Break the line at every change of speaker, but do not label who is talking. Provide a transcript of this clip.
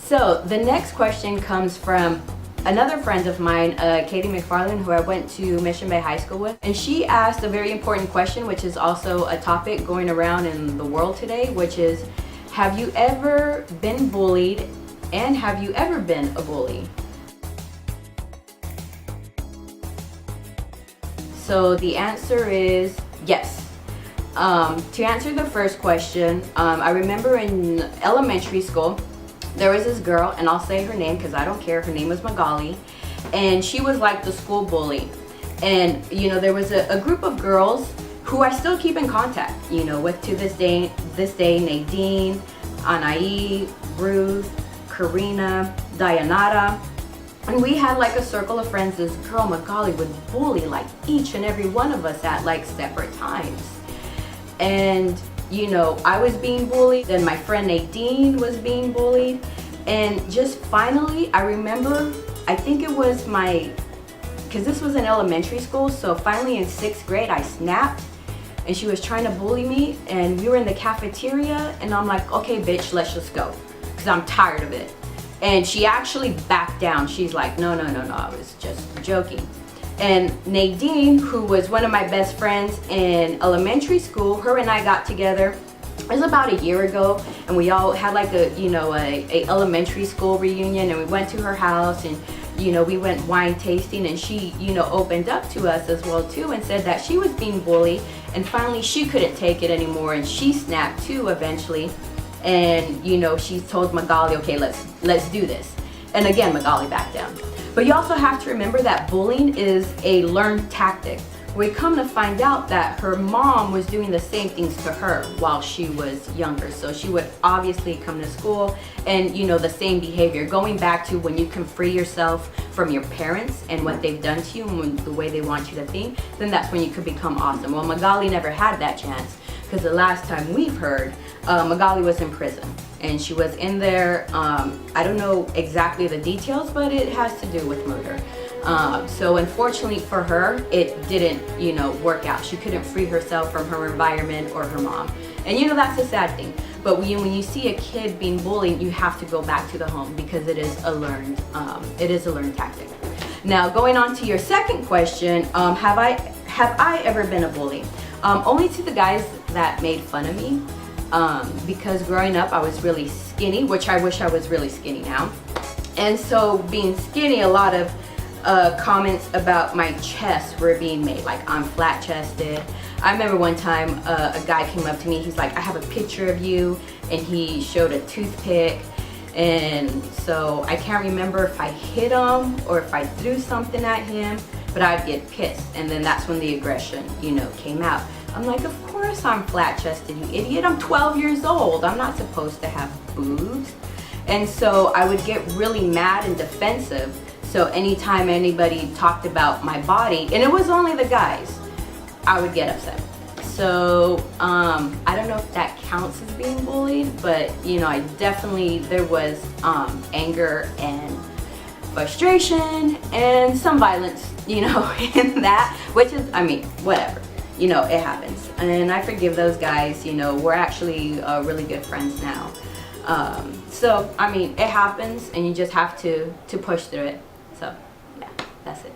So the next question comes from another friend of mine, Katie McFarland, who I went to Mission Bay High School with. And she asked a very important question, which is also a topic going around in the world today, which is, have you ever been bullied, and have you ever been a bully? So the answer is yes. To answer the first question, I remember in elementary school, there was this girl, and I'll say her name because I don't care. Her name was Magali, and she was like the school bully. And you know, there was a group of girls who I still keep in contact, you know, with to this day. Nadine, Anai, Ruth, Karina, Dayanara. And we had like a circle of friends. This girl, Magali, would bully like each and every one of us at like separate times. And you know, I was being bullied, then my friend Nadine was being bullied. And just finally, I remember, I think it was because this was in elementary school, so finally in 6th grade, I snapped, and she was trying to bully me, and we were in the cafeteria, and I'm like, okay, bitch, let's just go, because I'm tired of it. And she actually backed down. She's like, no, I was just joking. And Nadine, who was one of my best friends in elementary school, her and I got together. It was about a year ago, and we all had like a elementary school reunion, and we went to her house, and you know, we went wine tasting, and she, you know, opened up to us as well too, and said that she was being bullied, and finally she couldn't take it anymore, and she snapped too eventually. And you know, she told Magali, okay, let's do this. And again, Magali backed down. But you also have to remember that bullying is a learned tactic. We come to find out that her mom was doing the same things to her while she was younger. So she would obviously come to school and, you know, the same behavior. Going back to when you can free yourself from your parents and what they've done to you and the way they want you to think, then that's when you could become awesome. Well, Magali never had that chance, because the last time we've heard, Magali was in prison. And she was in there, I don't know exactly the details, but it has to do with murder. So unfortunately for her, it didn't, you know, work out. She couldn't free herself from her environment or her mom. And you know, that's a sad thing. But when you see a kid being bullied, you have to go back to the home, because it is a learned tactic. Now, going on to your second question, have I ever been a bully? Only to the guys that made fun of me. Because growing up I was really skinny, which I wish I was really skinny now. And so being skinny, a lot of comments about my chest were being made, like I'm flat chested. I remember one time a guy came up to me, he's like, I have a picture of you, and he showed a toothpick. And so I can't remember if I hit him or if I threw something at him, but I'd get pissed, and then that's when the aggression, you know, came out. I'm like, of course I'm flat-chested, you idiot. I'm 12 years old. I'm not supposed to have boobs. And so I would get really mad and defensive. So anytime anybody talked about my body, and it was only the guys, I would get upset. So I don't know if that counts as being bullied, but you know, there was anger and frustration and some violence, you know, in that, which is, I mean, whatever. You know, it happens, and I forgive those guys. You know, we're actually really good friends now. So I mean, it happens, and you just have to push through it. So yeah, that's it.